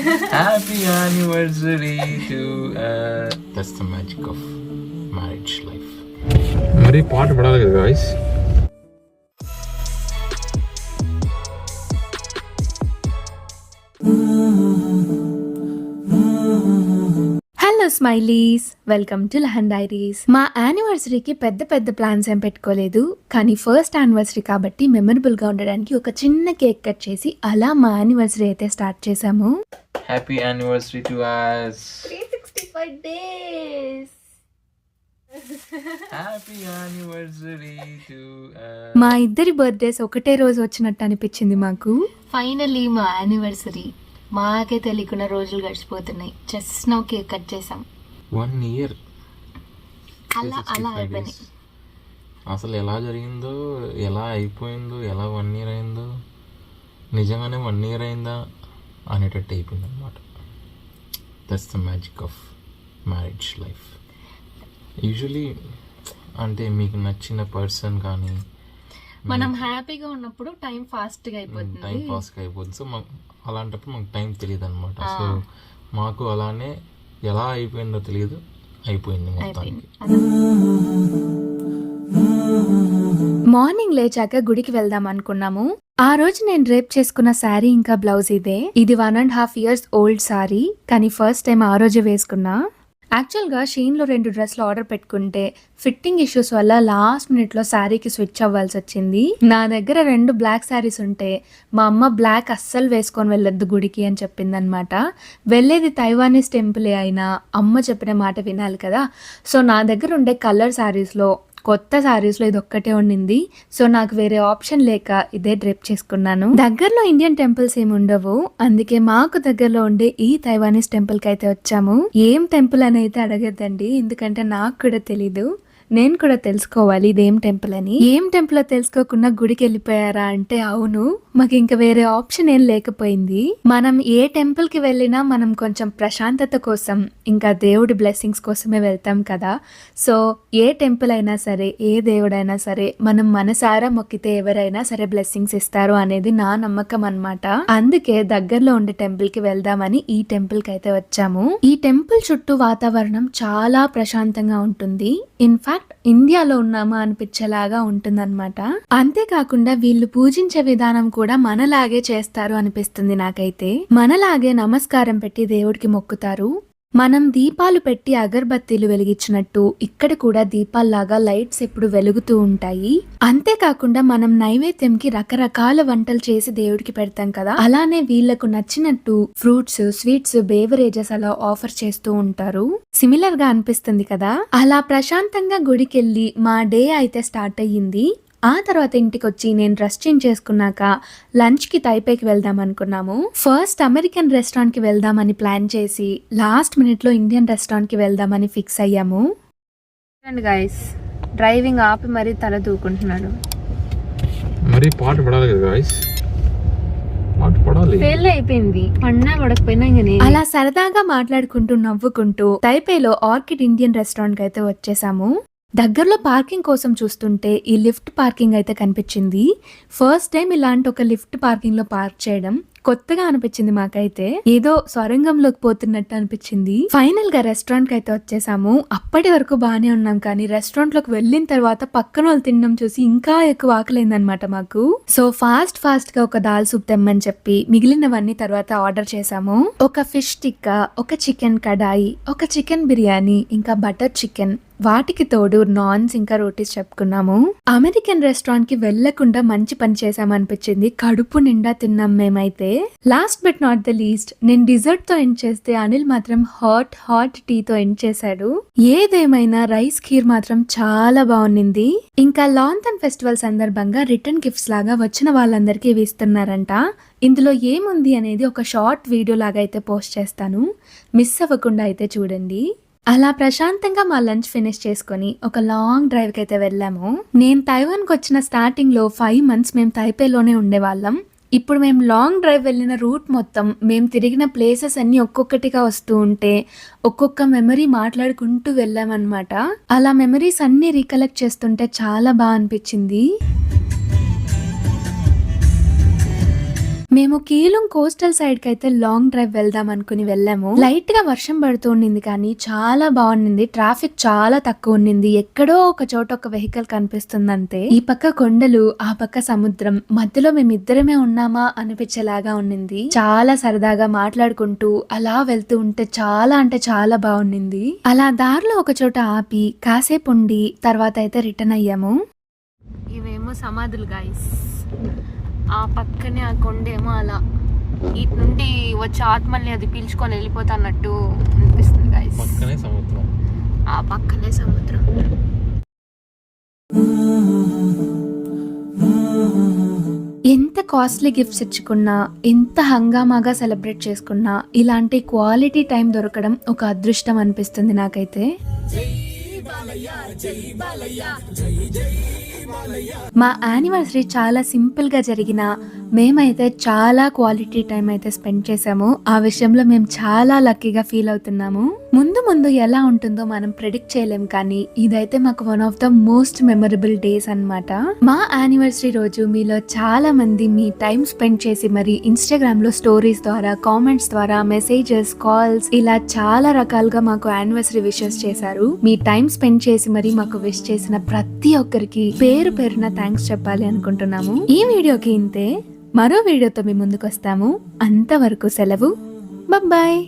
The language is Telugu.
Happy anniversary to that's the magic of marriage life. మరి పాట పడాలి కదా guys. Hello smileys, welcome to Lahan diaries. మా యానివర్సరీకి పెద్ద పెద్ద ప్లాన్స్ ఏం పెట్టుకోలేదు, కానీ ఫస్ట్ యానివర్సరీ కాబట్టి మెమరబుల్ గా ఉండడానికి ఒక చిన్న కేక్ కట్ చేసి అలా మా యానివర్సరీ అయితే స్టార్ట్ చేసాము. Happy anniversary to us. 365 days. Happy anniversary to us. మా ఇద్దరి బర్త్డేస్ ఒకటే రోజు వచ్చినట్టు అనిపించింది మాకు. ఫైనల్లీ మా యానివర్సరీ మాకే తెలియకుండా రోజులు గడిచిపోతున్నాయి. జస్ట్ నౌ కేక్ కట్ చేసాం. 1 year. అలా అయిపోయినాయి. అసలు ఎలా జరిగిందో, ఎలా అయిపోయిందో, ఎలా 1 year అయిందో, నిజంగానే 1 year అయిందా అనేటట్టు అయిపోయింది అనమాట. That's the magic of marriage life. Usually అంటే మీకు నచ్చిన పర్సన్ కానీ మనం హ్యాపీగా ఉన్నప్పుడు టైం ఫాస్ట్గా అయిపోతుంది. సో అలాంటప్పుడు మనకు టైం తెలియదు అనమాట. సో మాకు అలానే ఎలా అయిపోయిందో తెలియదు, అయిపోయింది మొత్తానికి. మార్నింగ్ లేచాక గుడికి వెళ్దాం అనుకున్నాము. ఆ రోజు నేను రేప్ చేసుకున్న శారీ ఇంకా బ్లౌజ్ ఇదే. ఇది 1.5 years ఓల్డ్ శారీ, కానీ ఫస్ట్ టైం ఆ రోజు వేసుకున్నా. యాక్చువల్గా షీన్లో 2 డ్రెస్లు ఆర్డర్ పెట్టుకుంటే ఫిట్టింగ్ ఇష్యూస్ వల్ల లాస్ట్ మినిట్లో శారీకి స్విచ్ అవ్వాల్సి వచ్చింది. నా దగ్గర 2 బ్లాక్ శారీస్ ఉంటే మా అమ్మ బ్లాక్ అస్సలు వేసుకొని వెళ్ళొద్దు గుడికి అని చెప్పిందనమాట. వెళ్ళేది తైవానీస్ టెంపులే అయినా అమ్మ చెప్పిన మాట వినాలి కదా. సో నా దగ్గర ఉండే కలర్ శారీస్లో, కొత్త శారీస్లో ఇది ఒక్కటే ఉండింది. సో నాకు వేరే ఆప్షన్ లేక ఇదే డ్రెప్ చేసుకున్నాను. దగ్గరలో ఇండియన్ టెంపుల్స్ ఏమి ఉండవు, అందుకే మాకు దగ్గరలో ఉండే ఈ తైవానీస్ టెంపుల్కి అయితే వచ్చాము. ఏం టెంపుల్ అని అయితే అడగద్దండి, ఎందుకంటే నాకు కూడా తెలీదు. నేను కూడా తెలుసుకోవాలి ఇదేం టెంపుల్ అని. ఏం టెంపుల్ తెలుసుకోకుండా గుడికి వెళ్ళిపోయారా అంటే అవును, మాకు ఇంకా వేరే ఆప్షన్ ఏం లేకపోయింది. మనం ఏ టెంపుల్ కి వెళ్ళినా మనం కొంచెం ప్రశాంతత కోసం, ఇంకా దేవుడి బ్లెస్సింగ్స్ కోసమే వెళ్తాం కదా. సో ఏ టెంపుల్ అయినా సరే, ఏ దేవుడైనా సరే, మనం మనసారా మొక్కితే ఎవరైనా సరే బ్లెస్సింగ్స్ ఇస్తారు అనేది నా నమ్మకం అన్నమాట. అందుకే దగ్గరలో ఉండే టెంపుల్ కి వెళ్దామని ఈ టెంపుల్ కి అయితే వచ్చాము. ఈ టెంపుల్ చుట్టూ వాతావరణం చాలా ప్రశాంతంగా ఉంటుంది. ఇన్ఫాక్ట్ ఇండియాలో ఉన్నామా అనిపించేలాగా ఉంటుందన్నమాట. అంతేకాకుండా వీళ్ళు పూజించే విధానం కూడా మనలాగే చేస్తారు అనిపిస్తుంది నాకైతే. మనలాగే నమస్కారం పెట్టి దేవుడికి మొక్కుతారు. మనం దీపాలు పెట్టి అగరబత్తీలు వెలిగించినట్టు ఇక్కడ కూడా దీపాల్లాగా లైట్స్ ఎప్పుడు వెలుగుతూ ఉంటాయి. అంతేకాకుండా మనం నైవేద్యంకి రకరకాల వంటలు చేసి దేవుడికి పెడతాం కదా, అలానే వీళ్లకు నచ్చినట్టు ఫ్రూట్స్, స్వీట్స్, బేవరేజెస్ అలా ఆఫర్ చేస్తూ ఉంటారు. సిమిలర్ గా అనిపిస్తుంది కదా. అలా ప్రశాంతంగా గుడికెళ్ళి మా డే అయితే స్టార్ట్ అయ్యింది. ఆ తర్వాత ఇంటికి వచ్చి నేను డ్రెస్ చేంజ్ చేసుకున్నాక లంచ్ కి తైపేకి వెళ్దాం అనుకున్నాము. ఫస్ట్ అమెరికన్ రెస్టారెంట్ కి వెళ్దామని ప్లాన్ చేసి లాస్ట్ మినిట్ లో ఇండియన్ రెస్టారెంట్ కి వెళ్దామని ఫిక్స్ అయ్యాము. గైస్ డ్రైవింగ్ ఆపి మరీ తల దూకుంటున్నాడు. మరి పాట పడాలి కదా గైస్, పాట పడాలి. ఫెయిల్ అయిపోయింది, పడినా పడకపోయినా ఇంకా అలా సరదాగా మాట్లాడుకుంటూ నవ్వుకుంటూ తైపేలో ఆర్కిడ్ ఇండియన్ రెస్టారెంట్ కి అయితే వచ్చేసాము. దగ్గరలో పార్కింగ్ కోసం చూస్తుంటే ఈ లిఫ్ట్ పార్కింగ్ అయితే కనిపించింది. ఫస్ట్ టైం ఇలాంటి ఒక లిఫ్ట్ పార్కింగ్ లో పార్క్ చేయడం కొత్తగా అనిపించింది మాకైతే. ఏదో స్వరంగంలోకి పోతున్నట్టు అనిపించింది. ఫైనల్ గా రెస్టారెంట్ కి అయితే వచ్చేసాము. అప్పటి వరకు బాగానే ఉన్నాం, కానీ రెస్టారెంట్ లోకి వెళ్ళిన తర్వాత పక్కన వాళ్ళు తినడం చూసి ఇంకా ఎక్కువ ఆకలిందనమాట మాకు. సో ఫాస్ట్ గా ఒక దాల్ సూప్ తెమ్మని చెప్పి మిగిలినవన్నీ తర్వాత ఆర్డర్ చేసాము. ఒక ఫిష్ టిక్కా, ఒక చికెన్ కడాయి, ఒక చికెన్ బిర్యానీ, ఇంకా బటర్ చికెన్, వాటికి తోడు నాన్స్ ఇంకా రోటీస్ చెప్పుకున్నాము. అమెరికన్ రెస్టారెంట్ కి వెళ్లకుండా మంచి పని చేసామనిపించింది. కడుపు నిండా తిన్నాం మేమైతే. Last but not the least, నేను డిజర్ట్ తో ఎండ్ చేస్తే అనిల్ మాత్రం హాట్ టీ తో ఎండ్ చేశాడు. ఏదేమైనా రైస్ ఖీర్ మాత్రం చాలా బాగుంది. ఇంకా లాంథన్ ఫెస్టివల్ సందర్భంగా రిటర్న్ గిఫ్ట్స్ లాగా వచ్చిన వాళ్ళందరికీ ఇవి ఇస్తున్నారంట. ఇందులో ఏముంది అనేది ఒక షార్ట్ వీడియో లాగా అయితే పోస్ట్ చేస్తాను, మిస్ అవ్వకుండా అయితే చూడండి. అలా ప్రశాంతంగా మా లంచ్ ఫినిష్ చేసుకుని ఒక లాంగ్ డ్రైవ్ కి అయితే వెళ్ళాము. నేను తైవాన్కి వచ్చిన స్టార్టింగ్ లో 5 months మేము తైపేలోనే ఉండేవాళ్ళం. ఇప్పుడు మేము లాంగ్ డ్రైవ్ వెళ్ళిన రూట్ మొత్తం మేము తిరిగిన ప్లేసెస్ అన్ని ఒక్కొక్కటిగా వస్తూ ఉంటే ఒక్కొక్క మెమరీ మాట్లాడుకుంటూ వెళ్ళామన్నమాట. అలా మెమరీస్ అన్ని రీకలెక్ట్ చేస్తుంటే చాలా బాగా అనిపించింది. మేము కీలుం కోస్టల్ సైడ్ కి అయితే లాంగ్ డ్రైవ్ వెళ్దాం అనుకుని వెళ్ళాము. లైట్ గా వర్షం పడుతూ ఉండింది కానీ చాలా బాగుండింది. ట్రాఫిక్ చాలా తక్కువ ఉండింది. ఎక్కడో ఒక చోట ఒక వెహికల్ కనిపిస్తుంది అంతే. ఈ పక్క కొండలు, ఆ పక్క సముద్రం, మధ్యలో మేమిద్దరమే ఉన్నామా అనిపించేలాగా ఉండింది. చాలా సరదాగా మాట్లాడుకుంటూ అలా వెళ్తూ ఉంటే చాలా అంటే చాలా బాగుండింది. అలా దారిలో ఒక చోట ఆపి కాసేపు ఉండి తర్వాత అయితే రిటర్న్ అయ్యాము. ఇవేమో సమాధులు గాయస్. ఆ పక్కనే ఆ కొండేమో అలా ఇటు నుండి వచ్చే ఆత్మల్ని అది పీల్చుకొని వెళ్ళిపోతాన్నట్టు అనిపిస్తుంది గాయస్. పక్కనే సముద్రం. ఆ పక్కనే సముద్రం. ఎంత కాస్ట్లీ గిఫ్ట్స్ ఇచ్చుకున్నా, ఎంత హంగామాగా సెలబ్రేట్ చేసుకున్నా ఇలాంటి క్వాలిటీ టైం దొరకడం ఒక అదృష్టం అనిపిస్తుంది నాకైతే. మా యానివర్సరీ చాలా సింపుల్ గా జరిగిన మేమైతే చాలా క్వాలిటీ టైం అయితే స్పెండ్ చేసాము. ఆ విషయంలో మేము చాలా లక్కీగా ఫీల్ అవుతున్నాము. ముందు ముందు ఎలా ఉంటుందో మనం ప్రెడిక్ట్ చేయలేం కానీ ఇదైతే మాకు one of the most memorable days అన్నమాట. మా యానివర్సరీ రోజు మీలో చాలా మంది మీ టైం స్పెండ్ చేసి మరి ఇన్స్టాగ్రామ్ లో స్టోరీస్ ద్వారా, కామెంట్స్ ద్వారా, మెసేజెస్, కాల్స్ ఇలా చాలా రకాలుగా మాకు యానివర్సరీ విషెస్ చేశారు. మీ టైం స్పెండ్ చేసి మరి మాకు విష్ చేసిన ప్రతి ఒక్కరికి పేరు పేరున థ్యాంక్స్ చెప్పాలి అనుకుంటున్నాము. ఈ వీడియోకి ఇంతే. మరో వీడియోతో మీ ముందుకు వస్తాము. అంతవరకు సెలవు. బాయ్.